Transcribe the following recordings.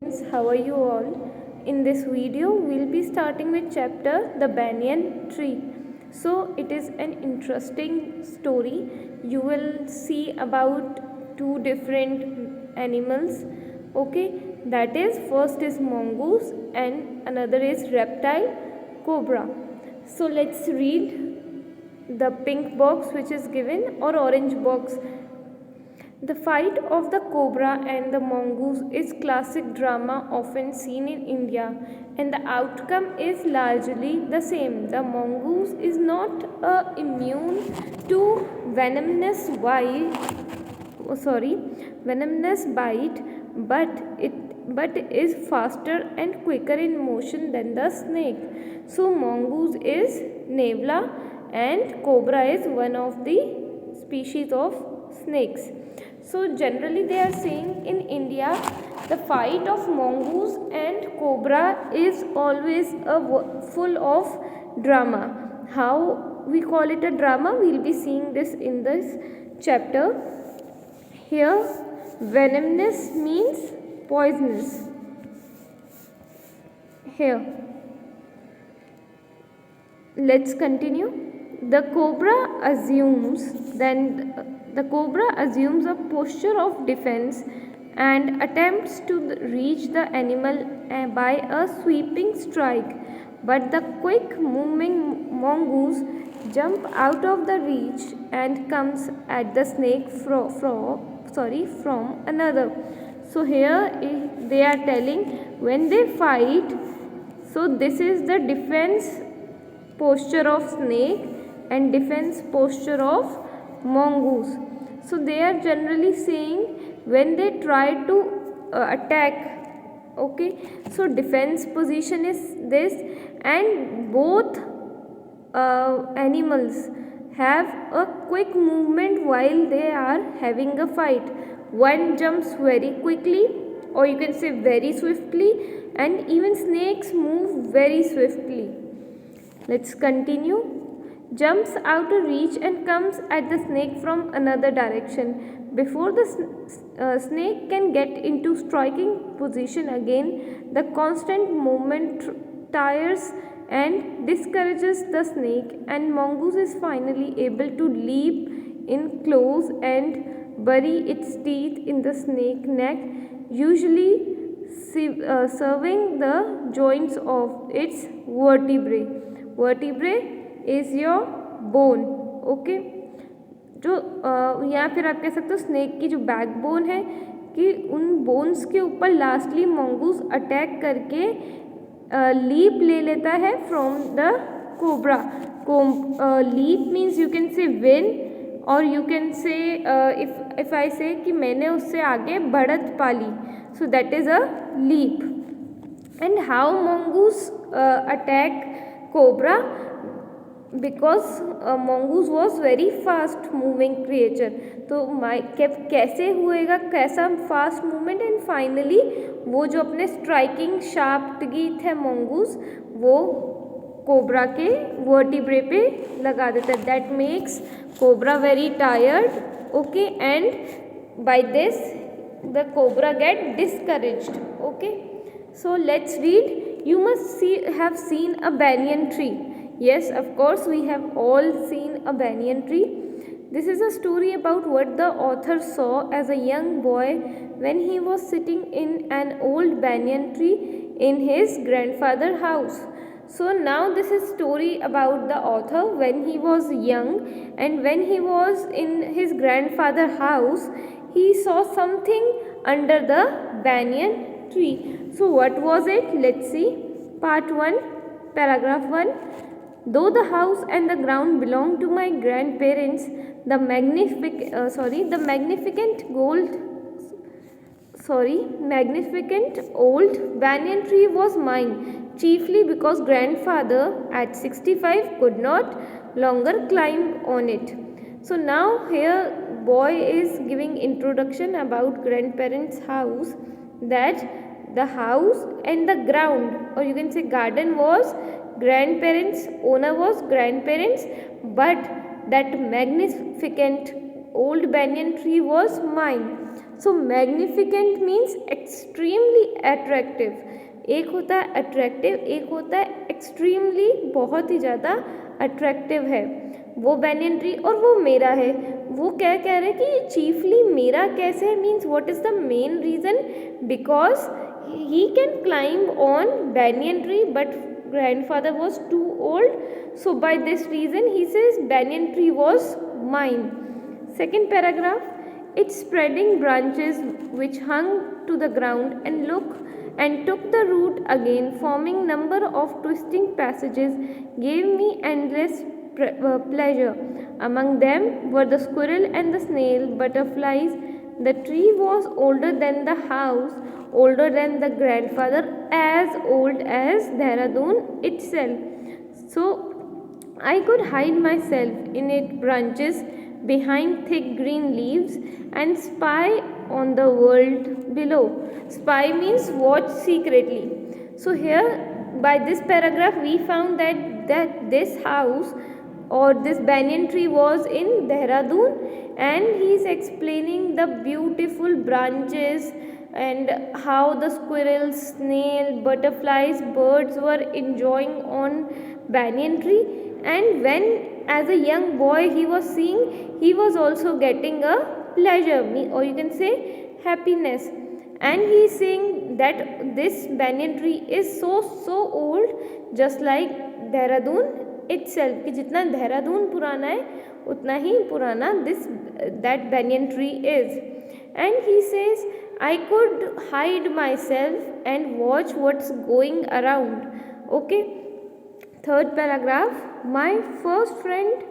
Friends, how are you all? In this video, we'll be starting with chapter The Banyan Tree. So, it is an interesting story. You will see about two different animals. Okay, that is, first is mongoose and another is reptile cobra. So, let's read the pink box which is given or orange box. The fight of the cobra and the mongoose is classic drama often seen in India, and the outcome is largely the same. The mongoose is not immune to venomous bite, venomous bite, but is faster and quicker in motion than the snake. So mongoose is Nevla and cobra is one of the species of snakes. So generally they are saying in India the fight of mongoose and cobra is always full of drama. How we call it a drama, we will be seeing this in this chapter. Here venomous means poisonous. Here let's continue. The cobra assumes a posture of defense and attempts to reach the animal by a sweeping strike, but the quick moving mongoose jump out of the reach and comes at the snake from another. So here they are telling when they fight, so this is the defense posture of snake and defense posture of mongoose. So they are generally saying when they try to attack, okay, so defense position is this, and both animals have a quick movement while they are having a fight. One jumps very quickly, or you can say very swiftly, and even snakes move very swiftly. Let's continue. Jumps out of reach and comes at the snake from another direction. Before the snake can get into striking position again, the constant movement tires and discourages the snake, and mongoose is finally able to leap in close and bury its teeth in the snake neck, usually serving the joints of its vertebrae. Vertebrae is your bone. Okay, जो यहाँ फिर आप कह सकते हो snake की जो backbone है कि उन बोन्स के ऊपर लास्टली mongoose अटैक करके लीप ले लेता है from the cobra. Leap means you can say win, और you can say if I say कि मैंने उससे आगे बढ़त पाली, so that is a leap. And how mongoose attack cobra, because mongoose was very fast moving creature. तो कैसे हुएगा, कैसा फास्ट मूवमेंट, एंड फाइनली वो जो अपने स्ट्राइकिंग शार्प टीथ है mongoose वो कोबरा के वर्टिब्रे पे लगा देता है. That makes cobra very tired. Okay, and by this the cobra get discouraged. Okay, so let's read. You must have seen a banyan tree. Yes, of course we have all seen a banyan tree. This is a story about what the author saw as a young boy when he was sitting in an old banyan tree in his grandfather's house. So now this is story about the author when he was young, and when he was in his grandfather's house he saw something under the banyan tree. So what was it? Let's see. Part 1, paragraph 1. Though the house and the ground belonged to my grandparents, the magnificent old banyan tree was mine, chiefly because grandfather at 65 could not longer climb on it. So now here boy is giving introduction about grandparents' house, that the house and the ground, or you can say garden, was grandparents, owner was grandparents, but that magnificent old banyan tree was mine. So magnificent means extremely attractive. एक होता है attractive, एक होता है extremely, बहुत ही ज़्यादा attractive है वो बैनियन ट्री और वो मेरा है. वो क्या कह रहे हैं कि ये चीफली मेरा कैसे है, means what is the main reason, because he can climb on banyan tree but grandfather was too old, so by this reason he says banyan tree was mine. Second paragraph, its spreading branches which hung to the ground and took the root again, forming number of twisting passages, gave me endless pleasure. Among them were the squirrel and the snail, butterflies. The tree was older than the house, older than the grandfather, as old as Dehradun itself. So I could hide myself in its branches behind thick green leaves and spy on the world below. Spy means watch secretly. So here by this paragraph we found that this house or this banyan tree was in Dehradun, and he is explaining the beautiful branches and how the squirrels, snail, butterflies, birds were enjoying on banyan tree. And when as a young boy he was seeing, he was also getting a pleasure, or you can say happiness. And he is saying that this banyan tree is so old, just like Dehradun itself, कि जितना देहरादून पुराना है उतना ही पुराना that banyan tree is. And he says I could hide myself and watch what's going around. Okay. Third paragraph, my first friend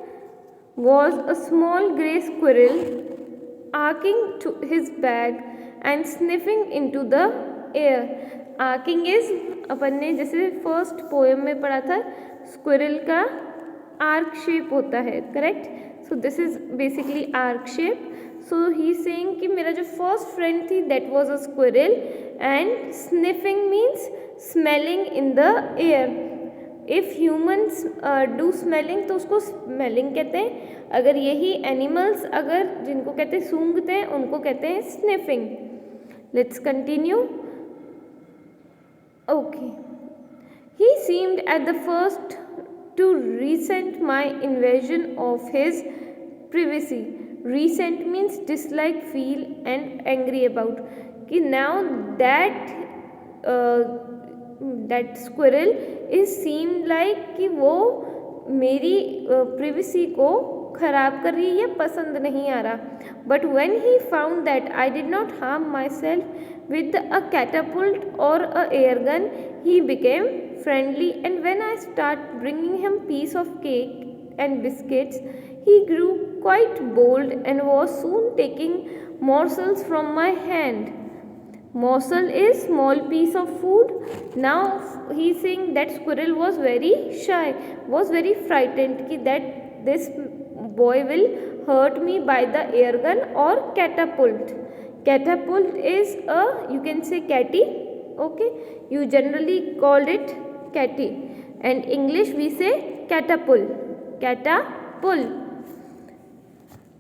was a small grey squirrel arcing to his back and sniffing into the air. Arcing is, अपन ने जैसे first poem में पढ़ा था, squirrel का arc shape होता है, correct. So this is basically arc shape. So he saying कि मेरा जो फर्स्ट फ्रेंड थी that was a squirrel, and sniffing means smelling in the air. If humans do smelling तो उसको स्मेलिंग कहते हैं. अगर यही एनिमल्स अगर जिनको कहते हैं सूंघते हैं उनको कहते हैं sniffing. Let's continue. Okay. He seemed at the first to resent my invasion of his privacy. Resent means dislike, feel and angry about. कि now that squirrel is seemed like कि वो मेरी privacy को खराब कर रही है या पसंद नहीं आ रहा. But when he found that I did not harm myself with a catapult or a air gun, he became friendly, and when I start bringing him piece of cake and biscuits, he grew quite bold and was soon taking morsels from my hand. Morsel is small piece of food. Now he is saying that squirrel was very shy, was very frightened that this boy will hurt me by the air gun or catapult. Catapult is a, you can say catty. Okay, you generally called it catty, and English we say catapult.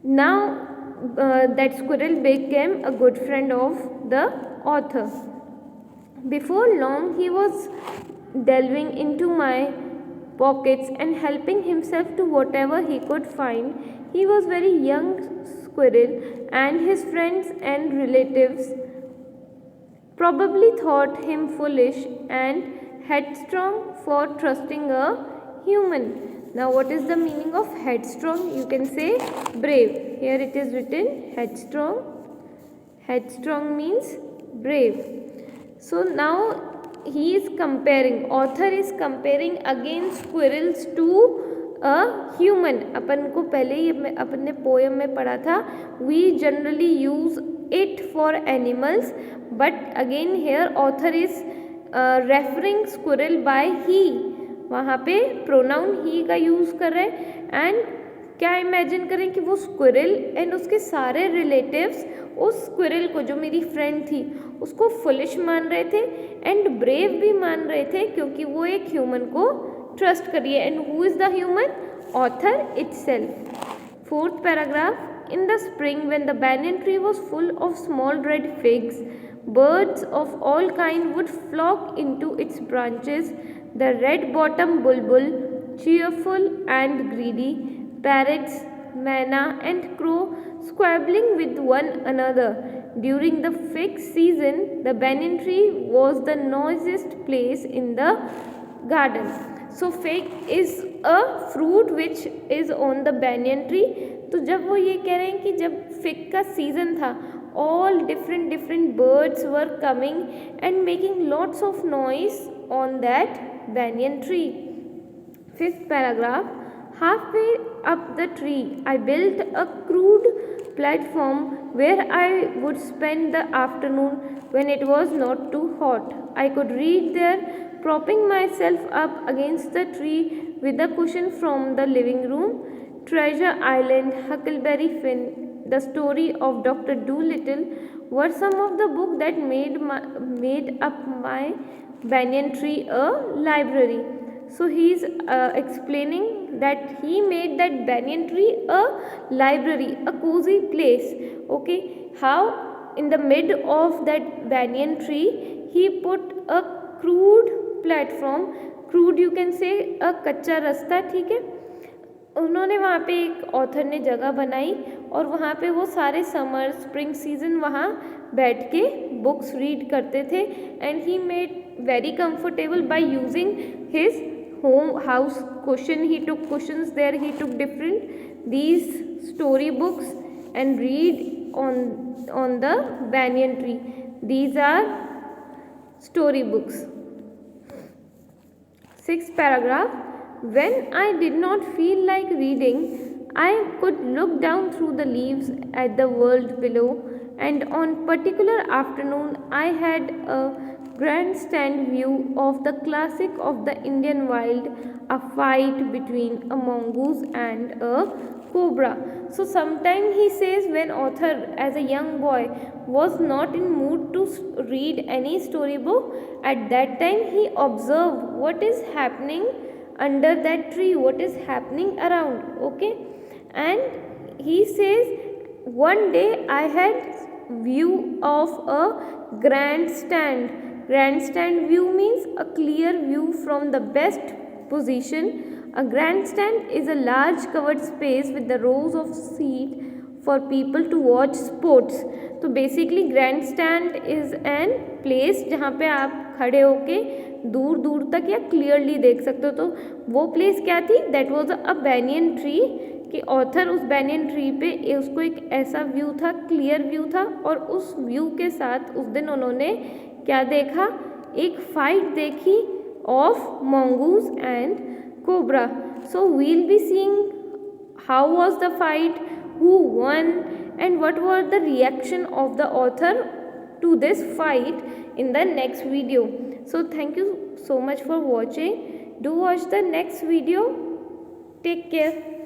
Now that squirrel became a good friend of the author. Before long he was delving into my pockets and helping himself to whatever he could find. He was very young squirrel, and his friends and relatives probably thought him foolish and headstrong for trusting a human. Now what is the meaning of headstrong? You can say brave. Here it is written headstrong. Headstrong means brave. So now he is comparing, author is comparing again squirrels to a human. अपन को पहले ही अपन ने poem में पढ़ा था, we generally use it for animals, but again here author is referring squirrel by he. वहाँ पे pronoun ही का use कर रहे हैं. एंड क्या इमेजिन करें कि वो स्क्विरल एंड उसके सारे रिलेटिव्स उस स्क्विरल को, जो मेरी फ्रेंड थी, उसको फुलिश मान रहे थे एंड ब्रेव भी मान रहे थे क्योंकि वो एक ह्यूमन को ट्रस्ट करिए. And who is the human? Author itself. Fourth paragraph, in the spring, when the banyan tree was full of small red figs, birds of all kinds would flock into its branches. The red-bottomed bulbul, cheerful and greedy, parrots, manna, and crow squabbling with one another. During the fig season, the banyan tree was the noisiest place in the garden. So fig is a fruit which is on the banyan tree. तो जब वो ये कह रहे हैं कि जब fig का सीज़न था, all different birds were coming and making lots of noise on that banyan tree. Fifth paragraph. Halfway up the tree, I built a crude platform where I would spend the afternoon when it was not too hot. I could read there, propping myself up against the tree with a cushion from the living room. Treasure Island, Huckleberry Finn, The Story of Dr. Dolittle were some of the books that made up my banyan tree a library. So he is explaining that he made that banyan tree a library, a cozy place. Okay, how in the mid of that banyan tree he put a crude platform. Crude you can say a कच्चा रास्ता, ठीक है. उन्होंने वहाँ पे एक author ने जगह बनाई और वहाँ पे वो सारे समर स्प्रिंग सीजन वहाँ बैठ के बुक्स रीड करते थे. And he made very comfortable by using his home house cushion. He took cushions there, he took different these story books and read on the banyan tree. These are story books. Sixth paragraph. When I did not feel like reading, I could look down through the leaves at the world below, and on particular afternoon I had a grandstand view of the classic of the Indian wild, a fight between a mongoose and a cobra. So sometime he says when author as a young boy was not in mood to read any storybook, at that time he observed what is happening under that tree, what is happening around. Okay, and he says one day I had view of a grandstand. Grandstand view means a clear view from the best position. A grandstand is a large covered space with the rows of seats for people to watch sports. तो basically grand stand is an place जहाँ पे आप खड़े होके दूर दूर तक या क्लियरली देख सकते हो. तो वो प्लेस क्या थी? That was a banyan tree. कि ऑथर उस banyan ट्री पे उसको एक ऐसा व्यू था, क्लियर व्यू था, और उस व्यू के साथ उस दिन उन्होंने क्या देखा? एक फाइट देखी of mongoose and cobra. So we'll be seeing how was the fight, who won, and what were the reaction of the author to this fight in the next video. So thank you so much for watching. Do watch the next video. Take care.